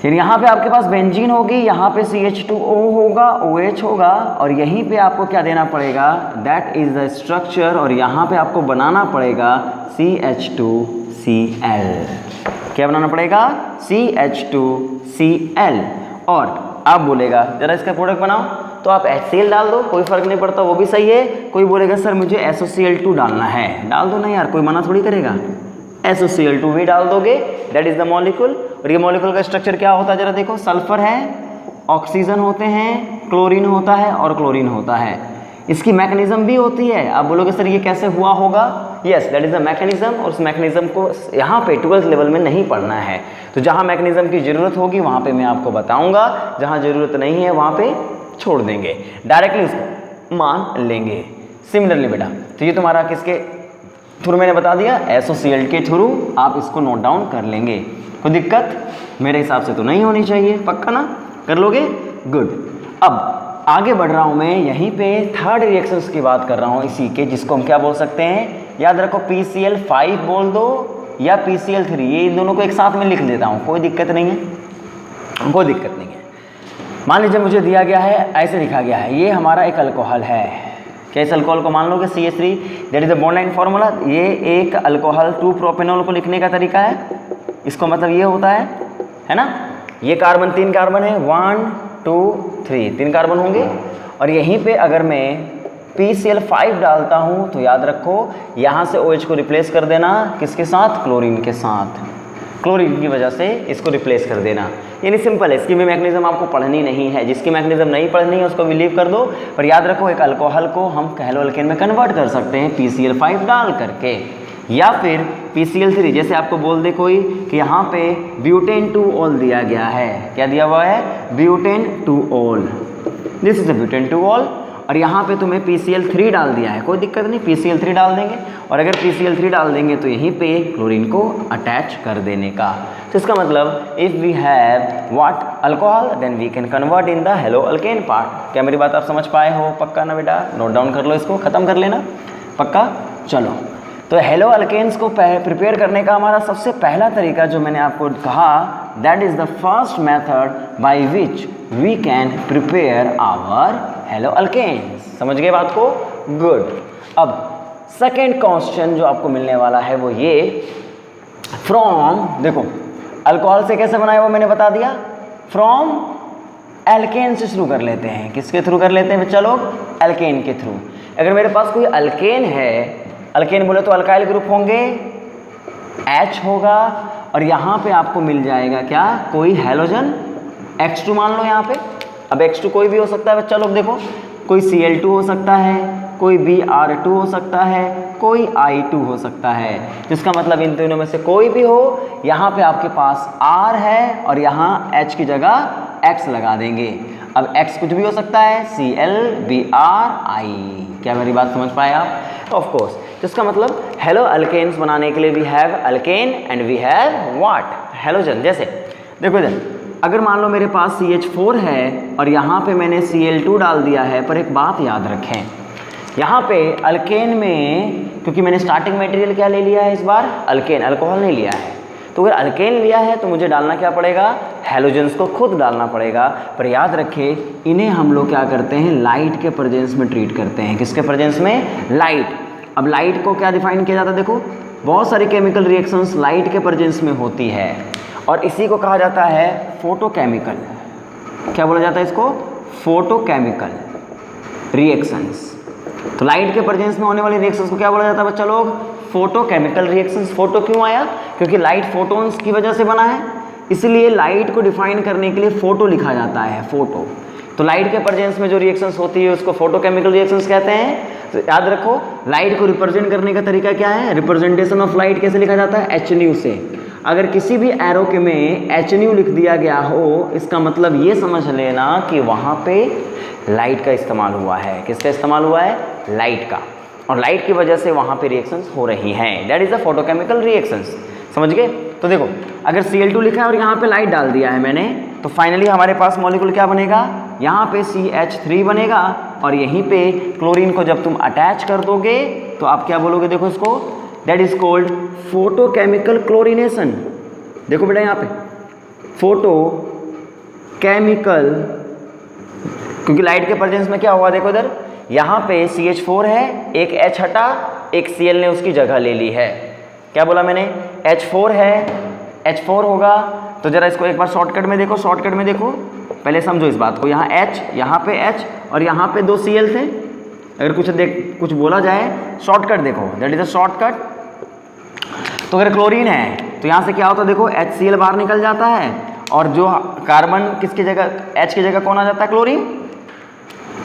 फिर यहाँ पे आपके पास बेंजीन होगी, यहाँ पे CH2O होगा, OH होगा, और यहीं पे आपको क्या देना पड़ेगा, दैट इज द स्ट्रक्चर, और यहाँ पे आपको बनाना पड़ेगा CH2Cl। क्या बनाना पड़ेगा, CH2Cl। और आप बोलेगा जरा इसका प्रोडक्ट बनाओ, तो आप HCl डाल दो, कोई फर्क नहीं पड़ता, वो भी सही है। कोई बोलेगा सर मुझे SOCl2 डालना है, डाल दो ना यार, कोई मना थोड़ी करेगा, SOCl2 भी डाल दोगे, दैट इज द मॉलिक्यूल। और ये मॉलिक्यूल का स्ट्रक्चर क्या होता है जरा देखो, सल्फर है, ऑक्सीजन होते हैं, क्लोरीन होता है और क्लोरीन होता है। इसकी मैकेनिज्म भी होती है। आप बोलोगे सर ये कैसे हुआ होगा, yes that is the mechanism, और उस मैकेनिज्म को यहाँ पे 12th लेवल में नहीं पढ़ना है। तो जहाँ मैकेनिज्म की जरूरत होगी वहाँ पे मैं आपको बताऊंगा, जहाँ जरूरत नहीं है वहाँ पे छोड़ देंगे, डायरेक्टली उसको मान लेंगे। सिमिलरली बेटा, तो ये तुम्हारा किसके थ्रू मैंने बता दिया, SOCl के थ्रू आप इसको नोट डाउन कर लेंगे। कोई दिक्कत मेरे हिसाब से तो नहीं होनी चाहिए, पक्का ना, कर लोगे, गुड। अब आगे बढ़ रहा हूँ मैं, यहीं पे थर्ड रिएक्शंस की बात कर रहा हूँ इसी के, जिसको हम क्या बोल सकते हैं, याद रखो PCl5 बोल दो या PCl3, ये इन दोनों को एक साथ में लिख देता हूँ, कोई दिक्कत नहीं है, कोई दिक्कत नहीं है। मान लीजिए मुझे दिया गया है, ऐसे लिखा गया है, ये हमारा एक अल्कोहल है, क्या इस अल्कोहल को मान लोगे CH3, that is the bond line formula. ये एक अल्कोहल 2-प्रोपेनॉल को लिखने का तरीका है, इसको मतलब ये होता है ना, ये कार्बन 3 कार्बन है, 1 2 3 3 कार्बन होंगे, और यहीं पे अगर मैं PCl5 डालता हूँ तो याद रखो यहाँ से OH को रिप्लेस कर देना, किसके साथ, क्लोरीन के साथ, क्लोरीन की वजह से इसको रिप्लेस कर देना। यानी सिंपल है, इसकी भी मैकेनिज्म आपको पढ़नी नहीं है, जिसकी मैकेनिज्म नहीं पढ़नी है उसको भी लीव कर दो। पर याद रखो एक अल्कोहल को हम हैलोअल्केन में कन्वर्ट कर सकते हैं PCl5 डाल करके, या फिर PCl3, जैसे आपको बोल दे कोई कि यहाँ पे ब्यूटेन-2-ऑल दिया गया है, क्या दिया हुआ है, ब्यूटेन-2-ऑल, दिस इज अ ब्यूटेन-2-ऑल, और यहाँ पे तुम्हें PCl3 डाल दिया है, कोई दिक्कत नहीं, PCl3 डाल देंगे, और अगर PCl3 डाल देंगे तो यहीं पे क्लोरीन को अटैच कर देने का। तो इसका मतलब if we have what alcohol then we can convert in the haloalkane part. क्या मेरी बात आप समझ पाए हो, पक्का ना बेटा, नोट डाउन कर लो, इसको ख़त्म कर लेना, पक्का। चलो, तो हैलोअल्केन्स को प्रिपेयर करने का हमारा सबसे पहला तरीका जो मैंने आपको कहा, that is the first method by which we can prepare our haloalkanes. समझ गए बात को, गुड। अब सेकेंड क्वेश्चन जो आपको मिलने वाला है वो ये, फ्रॉम, देखो अल्कोहल से कैसे बनाए वो मैंने बता दिया, फ्रॉम एल्केन से शुरू कर लेते हैं। किसके थ्रू कर लेते हैं बच्चा लोग, एल्केन के थ्रू। अगर मेरे पास कोई अल्केन है, अल्केन बोले तो अल्काइल ग्रुप होंगे, H होगा, और यहाँ पे आपको मिल जाएगा क्या, कोई हैलोजन X2 मान लो यहाँ पे। अब X2 कोई भी हो सकता है बच्चा लोग, देखो कोई Cl2 हो सकता है, कोई Br2 हो सकता है, कोई I2 हो सकता है, जिसका मतलब इन तीनों में से कोई भी हो। यहाँ पे आपके पास R है और यहाँ H की जगह X लगा देंगे। अब X कुछ भी हो सकता है, Cl, Br, I। क्या मेरी बात समझ पाए आप, ऑफ कोर्स। जिसका मतलब हेलो अल्केन्स बनाने के लिए we have alkane and we have what, halogen. जैसे देखो इधर, अगर मान लो मेरे पास CH4 है और यहाँ पे मैंने Cl2 डाल दिया है, पर एक बात याद रखें, यहाँ पे अल्केन में, क्योंकि मैंने स्टार्टिंग मटेरियल क्या ले लिया है इस बार, अल्केन, अल्कोहल नहीं लिया है, तो अगर अल्केन लिया है तो मुझे डालना क्या पड़ेगा, हैलोजन्स को खुद डालना पड़ेगा। पर याद रखें इन्हें हम लोग क्या करते हैं, लाइट के प्रेजेंस में ट्रीट करते हैं। किसके प्रेजेंस में, लाइट। अब लाइट को क्या डिफाइन किया जाता है, देखो बहुत सारी केमिकल रिएक्शंस लाइट के प्रेजेंस में होती है, और इसी को कहा जाता है फोटोकेमिकल। क्या बोला जाता है इसको, फोटोकेमिकल रिएक्शंस। तो लाइट के प्रेजेंस में होने वाली रिएक्शंस को क्या बोला जाता है बच्चा लोग, फोटोकेमिकल रिएक्शंस। फोटो क्यों आया, क्योंकि लाइट फोटोन्स की वजह से बना है, इसलिए लाइट को डिफाइन करने के लिए फोटो लिखा जाता है, फोटो। तो लाइट के प्रेजेंस में जो रिएक्शंस होती है उसको फोटोकेमिकल रिएक्शंस कहते हैं। तो याद रखो लाइट को रिप्रेजेंट करने का तरीका क्या है, रिप्रेजेंटेशन ऑफ लाइट कैसे लिखा जाता है, HNu से। अगर किसी भी एरो के में HNu लिख दिया गया हो, इसका मतलब ये समझ लेना कि वहाँ पे लाइट का इस्तेमाल हुआ है। किसका इस्तेमाल हुआ है, लाइट का, और लाइट की वजह से वहाँ पे रिएक्शंस हो रही हैं, that is the photochemical reactions. समझ गए। तो देखो अगर Cl2 लिखा है और यहाँ पे लाइट डाल दिया है मैंने, तो फाइनली हमारे पास मॉलिक्यूल क्या बनेगा, यहाँ पे CH3 बनेगा, और यहीं पे क्लोरीन को जब तुम अटैच कर दोगे तो आप क्या बोलोगे, देखो इसको that is called photochemical chlorination. देखो बेटा यहाँ पे फोटोकेमिकल, क्योंकि लाइट के प्रेजेंस में क्या हुआ, देखो इधर यहाँ पे CH4 है, एक H हटा, एक Cl ने उसकी जगह ले ली है। क्या बोला मैंने, H4 है, H4 होगा तो जरा इसको एक बार शॉर्टकट में देखो, शॉर्टकट में देखो, पहले समझो इस बात को। यहाँ H, यहाँ पे H और यहाँ पे 2 Cl थे। अगर कुछ बोला जाए शॉर्टकट देखो, दैट इज अ शॉर्टकट। तो अगर क्लोरीन है तो यहाँ से क्या होता है, देखो HCl बाहर निकल जाता है और जो कार्बन किसकी जगह, H की जगह कौन आ जाता है, क्लोरीन।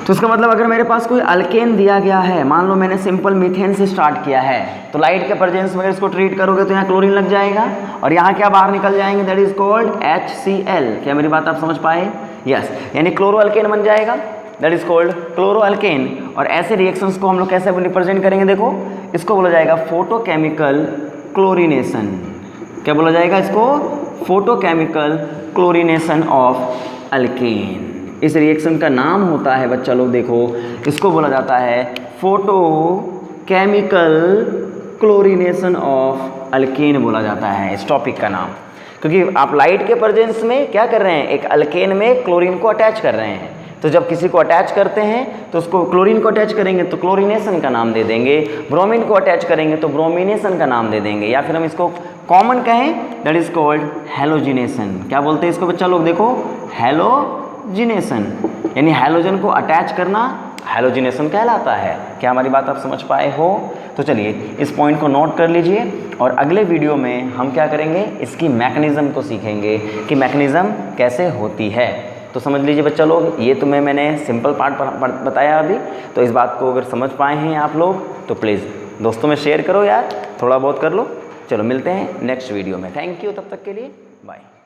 तो इसका मतलब अगर मेरे पास कोई अल्केन दिया गया है, मान लो मैंने सिंपल मीथेन से स्टार्ट किया है, तो लाइट के प्रेजेंस में अगर इसको ट्रीट करोगे तो यहाँ क्लोरीन लग जाएगा और यहाँ क्या बाहर निकल जाएंगे, दैट इज कॉल्ड HCl। क्या मेरी बात आप समझ पाए, यस, यानी क्लोरो अल्केन बन जाएगा, that is called chloro alkane. और ऐसे रिएक्शंस को हम लोग कैसे रिप्रेजेंट करेंगे, देखो इसको बोला जाएगा फोटोकेमिकल क्लोरीनेशन। क्या बोला जाएगा इसको, फोटोकेमिकल क्लोरीनेशन ऑफ अल्केन। इस रिएक्शन का नाम होता है बच्चा लोग, देखो इसको बोला जाता है फोटोकेमिकल क्लोरीनेशन ऑफ अल्केन बोला जाता है इस टॉपिक का नाम। क्योंकि आप लाइट के प्रेजेंस में क्या कर रहे हैं, एक अल्केन में क्लोरीन को अटैच कर रहे हैं। तो जब किसी को अटैच करते हैं तो उसको क्लोरीन को अटैच करेंगे तो क्लोरीनेशन का नाम दे देंगे, ब्रोमीन को अटैच करेंगे तो ब्रोमिनेशन का नाम दे देंगे, या फिर हम इसको कॉमन कहें दैट इज कॉल्ड हैलोजिनेशन। क्या बोलते हैं इसको बच्चा लोग, देखो हैलोजिनेशन, यानी हैलोजन को अटैच करना हैलोजिनेशन कहलाता है। क्या हमारी बात आप समझ पाए हो? तो चलिए इस पॉइंट को नोट कर लीजिए और अगले वीडियो में हम क्या करेंगे, इसकी मैकेनिज्म को सीखेंगे कि मैकेनिज्म कैसे होती है। तो समझ लीजिए बच्चा लोग, ये तुम्हें मैंने सिंपल पार्ट बताया अभी, तो इस बात को अगर समझ पाए हैं आप लोग तो प्लीज़ दोस्तों में शेयर करो यार, थोड़ा बहुत कर लो। चलो मिलते हैं नेक्स्ट वीडियो में, थैंक यू, तब तक के लिए बाय।